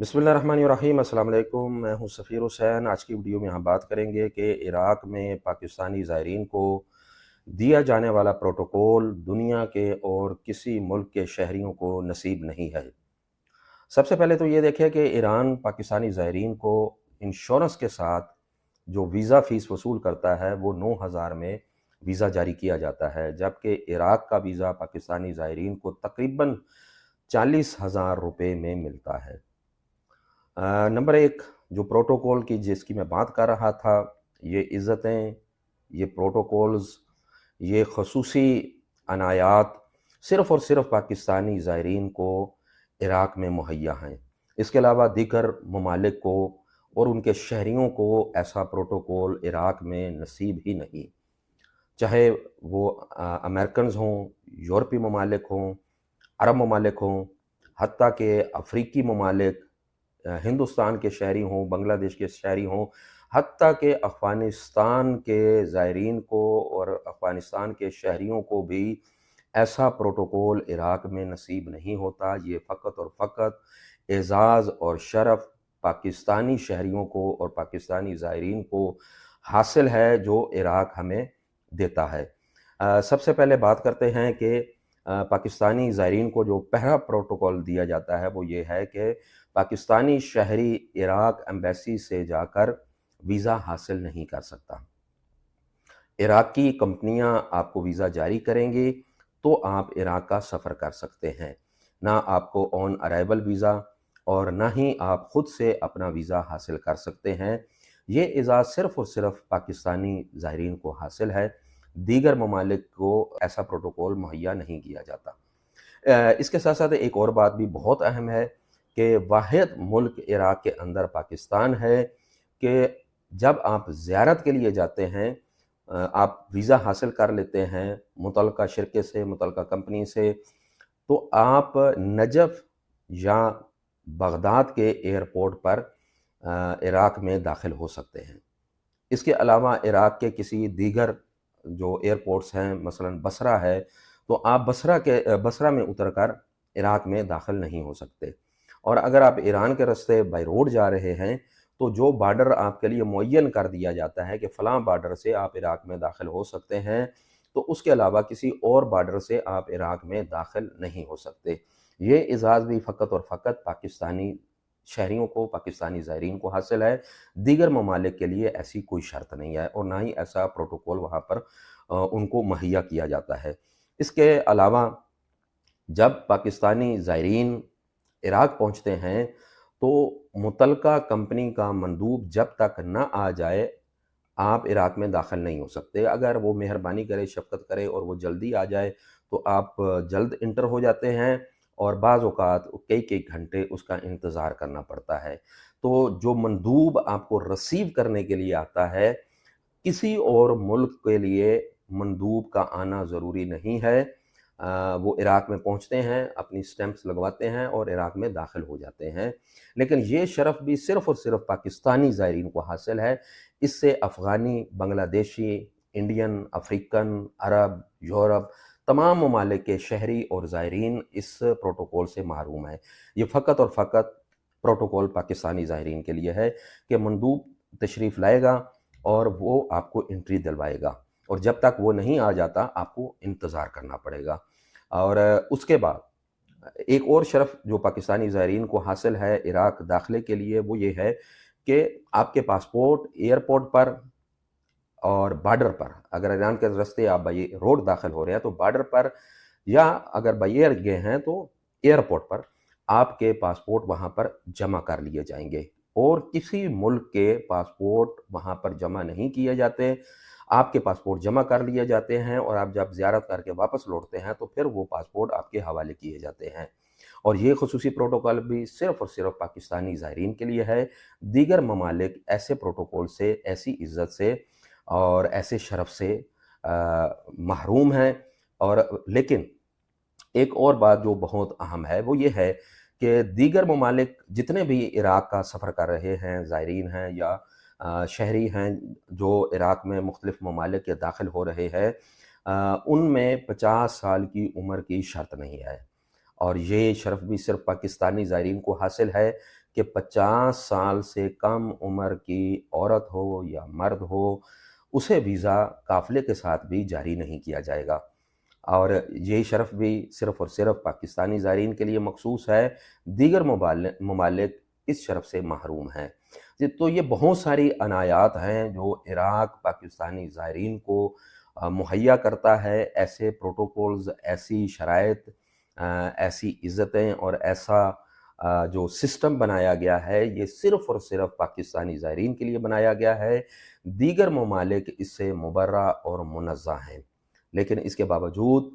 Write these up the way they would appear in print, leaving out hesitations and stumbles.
बिस्मिल्लाहिर्रहमानिर्रहीम। अस्सलाम वालेकुम। मैं हूं सफ़ीर हुसैन। आज की वीडियो में हम बात करेंगे कि इराक़ में पाकिस्तानी ज़ायरीन को दिया जाने वाला प्रोटोकॉल दुनिया के और किसी मुल्क के शहरियों को नसीब नहीं है। सबसे पहले तो ये देखें कि ईरान पाकिस्तानी ज़ायरीन को इंश्योरेंस के साथ जो वीज़ा फ़ीस वसूल करता है वो 9,000 में वीज़ा जारी किया जाता है, जबकि इराक़ का वीज़ा पाकिस्तानी ज़ायरीन को तकरीबन 40,000 रुपये में मिलता है। नंबर एक, जो प्रोटोकॉल की जिसकी मैं बात कर रहा था, ये इज़्ज़तें, ये प्रोटोकॉल्स, ये ख़ुसूसी अनायात सिर्फ़ और सिर्फ़ पाकिस्तानी ज़ायरीन को इराक़ में मुहैया हैं। इसके अलावा दीगर ममालिक को और उनके शहरियों को ऐसा प्रोटोकॉल इराक़ में नसीब ही नहीं। चाहे वो अमेरिकन्स हों, यूरोपीय ममालिक हों, अरब ममालिक हों, हत्ता कि अफ़्रीकी ममालिक, हिंदुस्तान के शहरी हों, बांग्लादेश के शहरी हों, हत्ता कि अफ़गानिस्तान के ज़ायरीन को और अफ़गानिस्तान के शहरियों को भी ऐसा प्रोटोकॉल इराक़ में नसीब नहीं होता। ये फ़क़त और फ़क़त एज़ाज़ और शरफ़ पाकिस्तानी शहरियों को और पाकिस्तानी ज़ायरीन को हासिल है जो इराक़ हमें देता है। सबसे पहले बात करते हैं कि पाकिस्तानी ज़ायरीन को जो पहला प्रोटोकॉल दिया जाता है वो ये है कि पाकिस्तानी शहरी इराक़ एम्बेसी से जाकर वीज़ा हासिल नहीं कर सकता। इराक़ी कंपनियां आपको वीज़ा जारी करेंगी तो आप इराक़ का सफ़र कर सकते हैं। ना आपको ऑन अराइवल वीज़ा और ना ही आप ख़ुद से अपना वीज़ा हासिल कर सकते हैं। ये एज़ाज़ सिर्फ़ और सिर्फ़ पाकिस्तानी ज़ायरीन को हासिल है। दीगर ममालिक को ऐसा प्रोटोकॉल मुहैया नहीं किया जाता। इसके साथ साथ एक और बात भी बहुत अहम है कि वाहिद मुल्क इराक़ के अंदर पाकिस्तान है कि जब आप ज़ियारत के लिए जाते हैं, आप वीज़ा हासिल कर लेते हैं मुतल्लका शिरके से, मुतल्लका कंपनी से, तो आप नजफ़ या बगदाद के एयरपोर्ट पर इराक़ में दाखिल हो सकते हैं। इसके अलावा इराक़ के किसी दीगर जो एयरपोर्ट्स हैं, मसलन बसरा है, तो आप बसरा में उतरकर इराक़ में दाखिल नहीं हो सकते। और अगर आप ईरान के रास्ते बाय रोड जा रहे हैं, तो जो बॉर्डर आपके लिए मुअय्यन कर दिया जाता है कि फ़लाँ बॉर्डर से आप इराक़ में दाखिल हो सकते हैं, तो उसके अलावा किसी और बॉर्डर से आप इराक़ में दाखिल नहीं हो सकते। ये एज़ाज़ भी फ़क़त और फ़क़त पाकिस्तानी शहरियों को, पाकिस्तानी ज़ायरीन को हासिल है। दीगर ममालिक के लिए ऐसी कोई शर्त नहीं है और ना ही ऐसा प्रोटोकॉल वहाँ पर उनको मुहैया किया जाता है। इसके अलावा जब पाकिस्तानी ज़ायरीन इराक़ पहुँचते हैं, तो मुतल्लका कंपनी का मंदूब जब तक न आ जाए, आप इराक़ में दाखिल नहीं हो सकते। अगर वो मेहरबानी करे, शफ़क़त करे और वो जल्दी आ जाए, तो आप जल्द इंटर हो जाते हैं और बाज़ औक़ात कई-कई घंटे उसका इंतज़ार करना पड़ता है। तो जो मंदूब आपको रिसीव करने के लिए आता है, किसी और मुल्क के लिए मंदूब का आना ज़रूरी नहीं है। वो इराक़ में पहुँचते हैं, अपनी स्टैंप्स लगवाते हैं और इराक़ में दाखिल हो जाते हैं। लेकिन ये शरफ़ भी सिर्फ़ और सिर्फ़ पाकिस्तानी ज़ायरीन को हासिल है। इससे अफ़गानी, बांग्लादेशी, इंडियन, अफ़्रीकन, अरब, यूरोप तमाम ममालिक के शहरी और ज़ायरीन इस प्रोटोकॉल से महरूम हैं। ये फ़क़त और फ़क़त प्रोटोकॉल पाकिस्तानी ज़ायरीन के लिए है कि मंदूब तशरीफ़ लाएगा और वो आपको एंट्री दिलवाएगा और जब तक वो नहीं आ जाता, आपको इंतज़ार करना पड़ेगा। और उसके बाद एक और शरफ़ जो पाकिस्तानी ज़ायरीन को हासिल है इराक़ दाखिले के लिए, वो ये है कि आपके पासपोर्ट एयरपोर्ट पर और बॉर्डर पर, अगर ईरान के रास्ते आप बाय रोड दाखिल हो रहे हैं, तो बॉर्डर पर या अगर बाय एयर गए हैं, तो एयरपोर्ट पर आपके पासपोर्ट वहाँ पर जमा कर लिए जाएँगे और किसी मुल्क के पासपोर्ट वहाँ पर जमा नहीं किए जाते। आपके पासपोर्ट जमा कर लिए जाते हैं और आप जब ज़ियारत करके वापस लौटते हैं, तो फिर वो पासपोर्ट आपके हवाले किए जाते हैं। और ये ख़ुसूसी प्रोटोकॉल भी सिर्फ़ और सिर्फ़ पाकिस्तानी ज़ायरीन के लिए है। दीगर ममालिक ऐसे प्रोटोकॉल से, ऐसी इज़्ज़त से और ऐसे शरफ़ से महरूम हैं। और लेकिन एक और बात जो बहुत अहम है, वो ये है कि दीगर ममालिक जितने भी इराक़ का सफ़र कर रहे हैं, ज़ायरीन हैं या शहरी हैं, जो इराक़ में मुख्तलिफ़ ममालिक के दाखिल हो रहे हैं, उनमें 50 साल की उम्र की शर्त नहीं है। और ये शरफ़ भी सिर्फ़ पाकिस्तानी ज़ायरीन को हासिल है کہ 50 سال سے کم عمر کی عورت ہو یا مرد ہو، اسے ویزا قافلے کے ساتھ بھی جاری نہیں کیا جائے گا، اور یہی شرف بھی صرف اور صرف پاکستانی زائرین کے لیے مخصوص ہے، دیگر ممالک اس شرف سے محروم ہیں۔ تو یہ بہت ساری عنایات ہیں جو عراق پاکستانی زائرین کو مہیا کرتا ہے، ایسے پروٹوکولز، ایسی شرائط، ایسی عزتیں اور ایسا جو سسٹم بنایا گیا ہے، یہ صرف اور صرف پاکستانی زائرین کے لیے بنایا گیا ہے، دیگر ممالک اس سے مبرہ اور منزہ ہیں، لیکن اس کے باوجود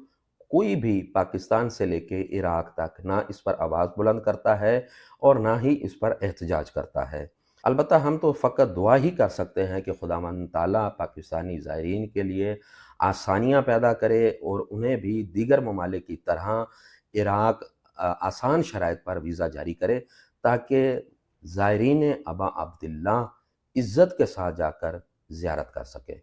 کوئی بھی پاکستان سے لے کے عراق تک نہ اس پر آواز بلند کرتا ہے اور نہ ہی اس پر احتجاج کرتا ہے۔ البتہ ہم تو فقط دعا ہی کر سکتے ہیں کہ خداوند تعالیٰ پاکستانی زائرین کے لیے آسانیاں پیدا کرے اور انہیں بھی دیگر ممالک کی طرح عراق آسان شرائط پر ویزا جاری کرے، تاکہ زائرین ابا عبداللہ عزت کے ساتھ جا کر زیارت کر سکے۔